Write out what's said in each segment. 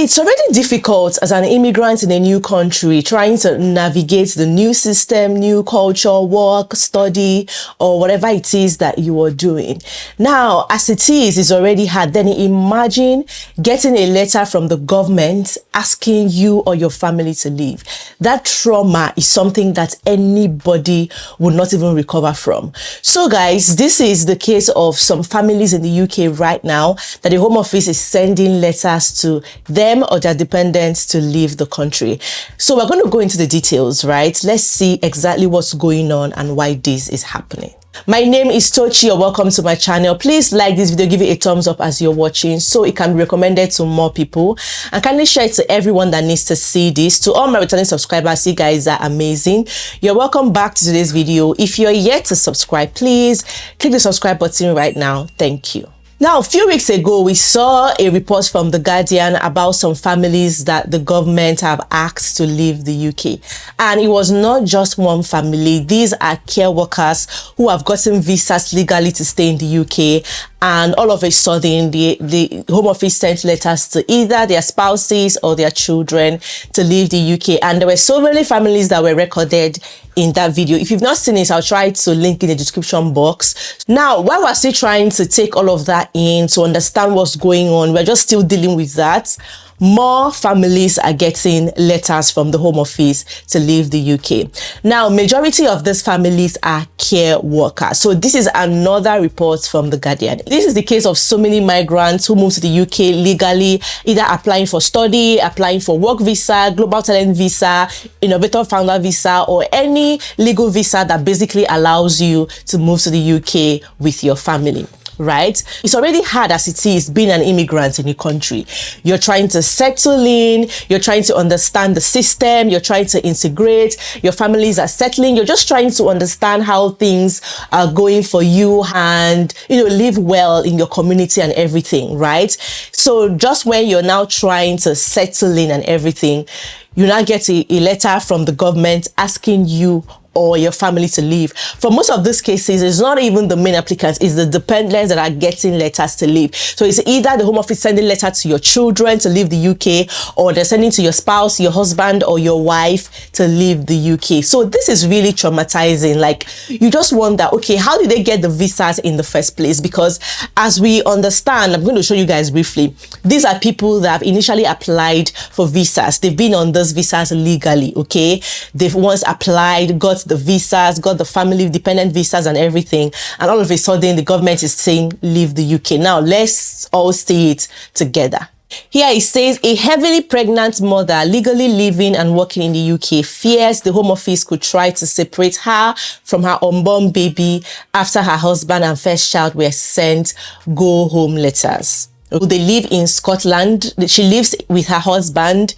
It's already difficult as an immigrant in a new country, trying to navigate the new system, new culture, work, study, or whatever it is that you are doing. Now, as it is, it's already hard. Then imagine getting a letter from the government asking you or your family to leave. That trauma is something that anybody would not even recover from. So guys, this is the case of some families in the UK right now that the Home Office is sending letters to them or their dependents to leave the country. So we're going to go into the details, right? Let's see exactly what's going on and why this is happening. My name is Tochi, or welcome to my channel. Please like this video, give it a thumbs up as you're watching so it can be recommended to more people, and kindly share it to everyone that needs to see this. To all my returning subscribers, you guys are amazing. You're welcome back to today's video. If you're yet to subscribe, please click the subscribe button right now. Thank you. Now, a few weeks ago, we saw a report from The Guardian about some families that the government have asked to leave the UK. And it was not just one family. These are care workers who have gotten visas legally to stay in the UK. And all of a sudden, the Home Office sent letters to either their spouses or their children to leave the UK. And there were so many families that were recorded in that video. If you've not seen it, I'll try to link in the description box. Now, while we're still trying to take all of that in to understand what's going on, we're just still dealing with that. More families are getting letters from the Home Office to leave the UK. Now, majority of these families are care workers. So this is another report from The Guardian. This is the case of so many migrants who move to the UK legally, either applying for study, applying for work visa, global talent visa, innovator founder visa, or any legal visa that basically allows you to move to the UK with your family. Right? It's already hard as it is being an immigrant in a country. You're trying to settle in, you're trying to understand the system, you're trying to integrate, your families are settling, you're just trying to understand how things are going for you and, live well in your community and everything, right? So just when you're now trying to settle in and everything, you now get a letter from the government asking you or your family to leave. For most of these cases, it's not even the main applicants, it's the dependents that are getting letters to leave. So it's either the Home Office sending letter to your children to leave the UK, or they're sending to your spouse, your husband, or your wife to leave the UK. So this is really traumatizing. Like, you just wonder, okay, how did they get the visas in the first place? Because as we understand, I'm going to show you guys briefly, these are people that have initially applied for visas. They've been on those visas legally, okay? They've once applied, got the visas, got the family dependent visas and everything, and all of a sudden the government is saying leave the UK. Now let's all see it together. Here it says a heavily pregnant mother legally living and working in the UK fears the Home Office could try to separate her from her unborn baby after her husband and first child were sent go home letters. They live in Scotland. She lives with her husband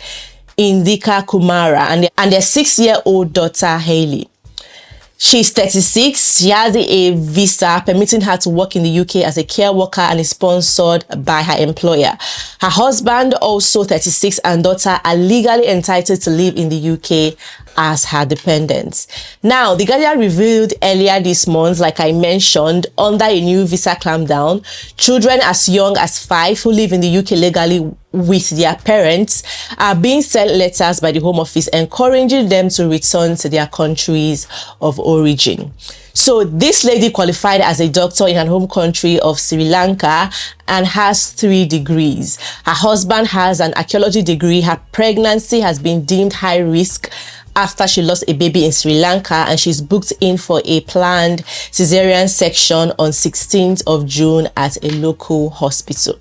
Indika Kumara and their 6-year-old daughter Hayley. She's 36. She has a visa permitting her to work in the UK as a care worker and is sponsored by her employer. Her husband, also 36, and daughter are legally entitled to live in the UK as her dependents. Now, The Guardian revealed earlier this month, like I mentioned, under a new visa clampdown, children as young as 5 who live in the UK legally with their parents are being sent letters by the Home Office encouraging them to return to their countries of origin. So this lady qualified as a doctor in her home country of Sri Lanka and has 3 degrees. Her husband has an archaeology degree. Her pregnancy has been deemed high risk after she lost a baby in Sri Lanka, and she's booked in for a planned cesarean section on 16th of June at a local hospital.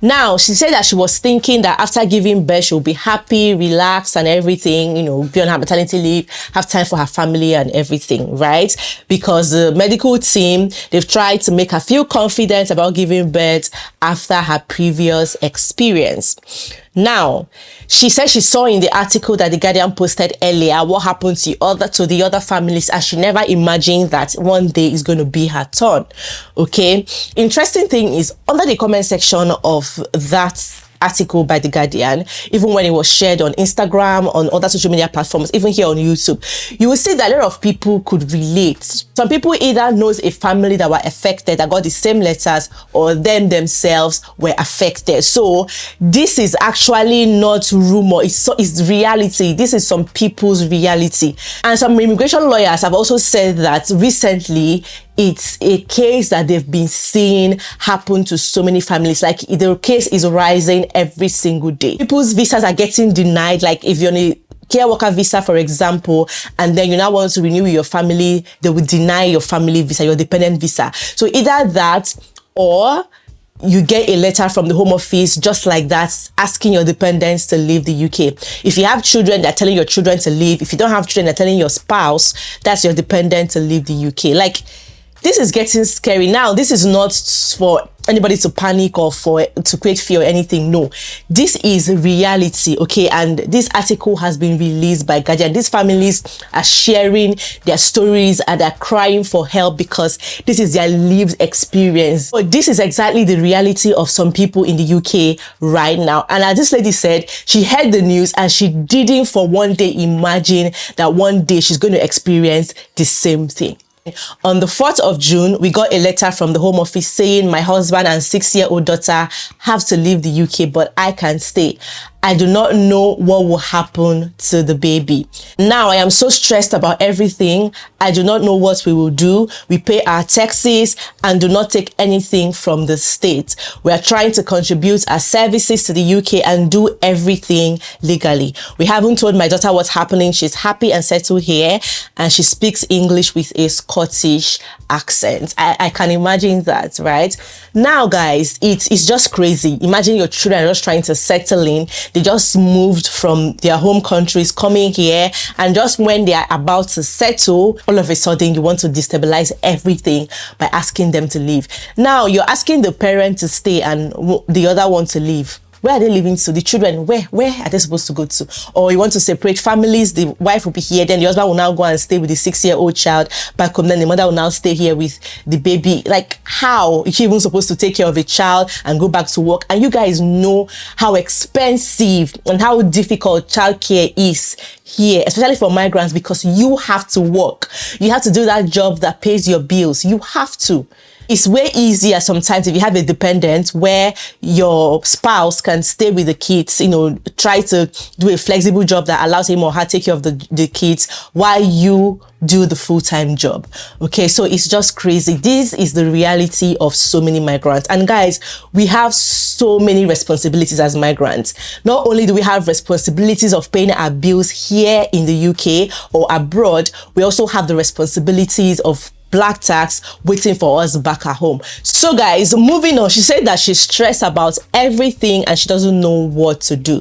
Now, she said that she was thinking that after giving birth, she'll be happy, relaxed and everything, be on her maternity leave, have time for her family and everything, right? Because the medical team, they've tried to make her feel confident about giving birth after her previous experience. Now, she said she saw in the article that The Guardian posted earlier what happened to the other families, and she never imagined that one day is going to be her turn. Okay, interesting thing is, under the comment section of that article by The Guardian, even when it was shared on Instagram, on other social media platforms, even here on YouTube, you will see that a lot of people could relate. Some people either knows a family that were affected, that got the same letters, or them themselves were affected. So this is actually not rumor, it's reality. This is some people's reality. And some immigration lawyers have also said that recently it's a case that they've been seeing happen to so many families. Like, the case is rising every single day. People's visas are getting denied. Like, if you're on a care worker visa, for example, and then you now want to renew your family, they will deny your family visa, your dependent visa. So either that, or you get a letter from the Home Office just like that, asking your dependents to leave the UK. If you have children, they're telling your children to leave. If you don't have children, they're telling your spouse, that's your dependent, to leave the UK. Like, this is getting scary. Now, this is not for anybody to panic or to create fear or anything. No, this is reality, okay? And this article has been released by Guardian. These families are sharing their stories and they're crying for help because this is their lived experience. But this is exactly the reality of some people in the UK right now. And as this lady said, she heard the news and she didn't for one day imagine that one day she's going to experience the same thing. On the 4th of June, we got a letter from the Home Office saying my husband and 6-year-old daughter have to leave the UK, but I can stay. I do not know what will happen to the baby. Now, I am so stressed about everything. I do not know what we will do. We pay our taxes and do not take anything from the state. We are trying to contribute our services to the UK and do everything legally. We haven't told my daughter what's happening. She's happy and settled here, and she speaks English with a Scottish accent. I can imagine that, right? Now, guys, it's just crazy. Imagine your children are just trying to settle in. They just moved from their home countries, coming here, and just when they are about to settle, all of a sudden you want to destabilize everything by asking them to leave. Now, you're asking the parent to stay and the other one to leave. Where are they living to? The children, where are they supposed to go to? Or you want to separate families, the wife will be here, then the husband will now go and stay with the 6-year-old child back home, then the mother will now stay here with the baby. Like, how is she even supposed to take care of a child and go back to work? And you guys know how expensive and how difficult childcare is here, especially for migrants, because you have to work. You have to do that job that pays your bills. You have to. It's way easier sometimes if you have a dependent where your spouse can stay with the kids, you know, try to do a flexible job that allows him or her to take care of the kids while you do the full-time job. Okay, so it's just crazy. This is the reality of so many migrants. And guys, we have so many responsibilities as migrants. Not only do we have responsibilities of paying our bills here in the UK or abroad, we also have the responsibilities of black tax waiting for us back at home. So guys, moving on, she said that she's stressed about everything and she doesn't know what to do.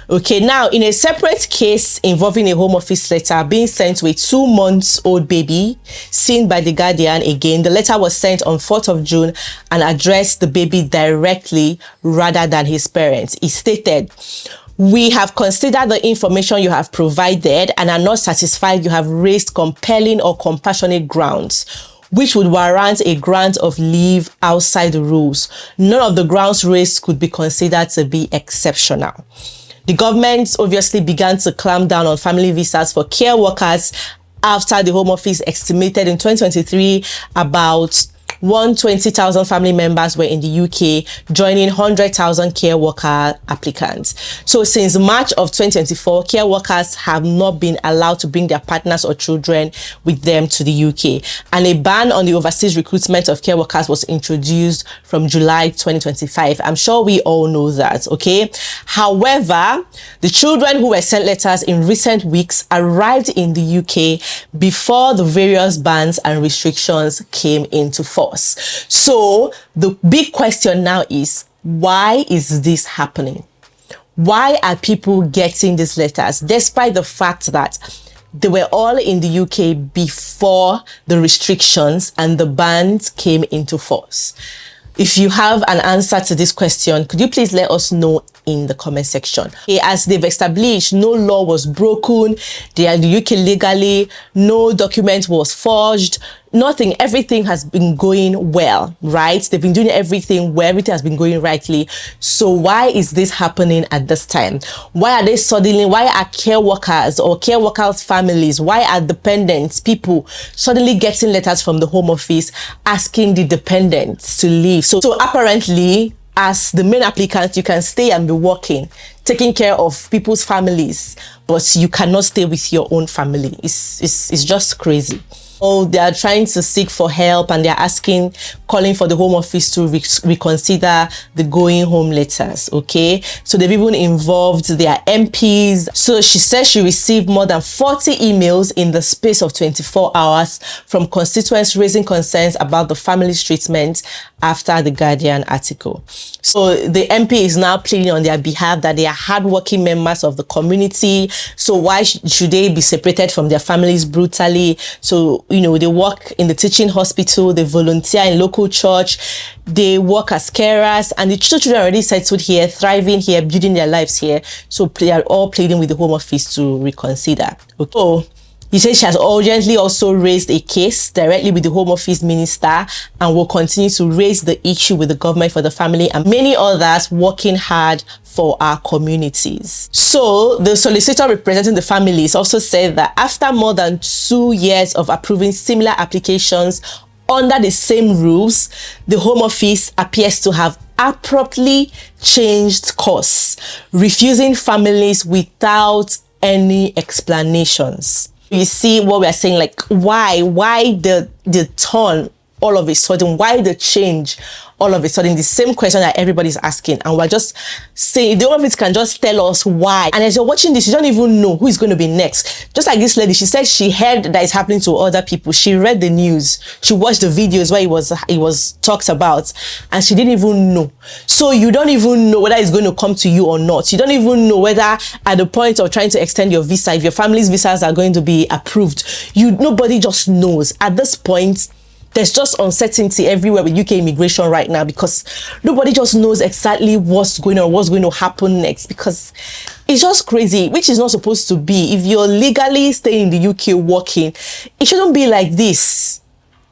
Okay, now in a separate case involving a Home Office letter being sent to a 2-month-old baby seen by The Guardian, again, the letter was sent on 4th of June and addressed the baby directly rather than his parents. It stated, "We have considered the information you have provided and are not satisfied you have raised compelling or compassionate grounds which would warrant a grant of leave outside the rules. None of the grounds raised could be considered to be exceptional." The government obviously began to clamp down on family visas for care workers after the Home Office estimated in 2023 about 120,000 family members were in the UK, joining 100,000 care worker applicants. So since March of 2024, care workers have not been allowed to bring their partners or children with them to the UK. And a ban on the overseas recruitment of care workers was introduced from July 2025. I'm sure we all know that, okay? However, the children who were sent letters in recent weeks arrived in the UK before the various bans and restrictions came into force. So the big question now is, why is this happening? Why are people getting these letters despite the fact that they were all in the UK before the restrictions and the bans came into force? If you have an answer to this question, could you please let us know in the comment section. Okay, as they've established, no law was broken, they are in the UK legally, no document was forged, nothing, everything has been going well, right? They've been doing everything well, everything has been going rightly. So why is this happening at this time? Why are care workers or care workers' families, why are dependents, people suddenly getting letters from the Home Office asking the dependents to leave? So apparently, as the main applicant, you can stay and be working, taking care of people's families, but you cannot stay with your own family. It's just crazy. Oh, they are trying to seek for help and they're calling for the Home Office to reconsider the going home letters, okay? So they've even involved their MPs. So she says she received more than 40 emails in the space of 24 hours from constituents raising concerns about the family's treatment after the Guardian article. So the MP is now pleading on their behalf that they are hardworking members of the community. So why should they be separated from their families brutally? So, you know, they work in the teaching hospital, they volunteer in local church, they work as carers, and the children are already settled here, thriving here, building their lives here. So they are all pleading with the Home Office to reconsider. Okay. So he says she has urgently also raised a case directly with the Home Office minister and will continue to raise the issue with the government for the family and many others working hard for our communities. So the solicitor representing the families also said that after more than 2 years of approving similar applications under the same rules, the Home Office appears to have abruptly changed course, refusing families without any explanations. You see what we are saying, like why the turn all of a sudden, why the change all of a sudden, the same question that everybody's asking, and we're just saying the Home Office can just tell us why. And as you're watching this, you don't even know who is going to be next. Just like this lady, she said she heard that it's happening to other people. She read the news, she watched the videos where it was talked about, and she didn't even know. So you don't even know whether it's going to come to you or not. You don't even know whether at the point of trying to extend your visa, if your family's visas are going to be approved. Nobody just knows at this point. There's just uncertainty everywhere with UK immigration right now because nobody just knows exactly what's going on, what's going to happen next, because it's just crazy, which is not supposed to be. If you're legally staying in the UK working, it shouldn't be like this.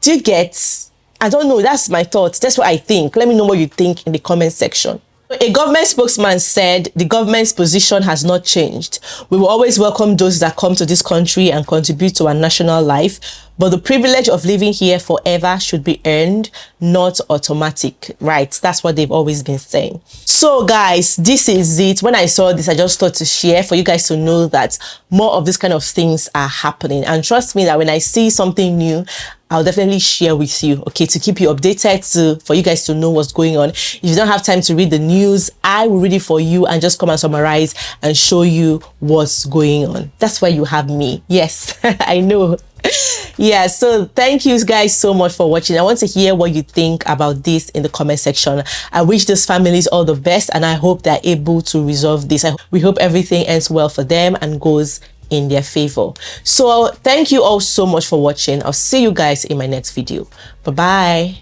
Do you get? I don't know. That's my thoughts. That's what I think. Let me know what you think in the comment section. A government spokesman said the government's position has not changed. We will always welcome those that come to this country and contribute to our national life, but the privilege of living here forever should be earned, not automatic. Right? That's what they've always been saying. So guys, this is it. When I saw this, I just thought to share for you guys to know that more of this kind of things are happening. And trust me that when I see something new, I'll definitely share with you, okay, to keep you updated, for you guys to know what's going on. If you don't have time to read the news, I will read it for you and just come and summarize and show you what's going on. That's why you have me. Yes, I know. Yeah, so thank you guys so much for watching. I want to hear what you think about this in the comment section. I wish these families all the best and I hope they're able to resolve this. We hope everything ends well for them and goes in their favor. So thank you all so much for watching. I'll see you guys in my next video. Bye bye.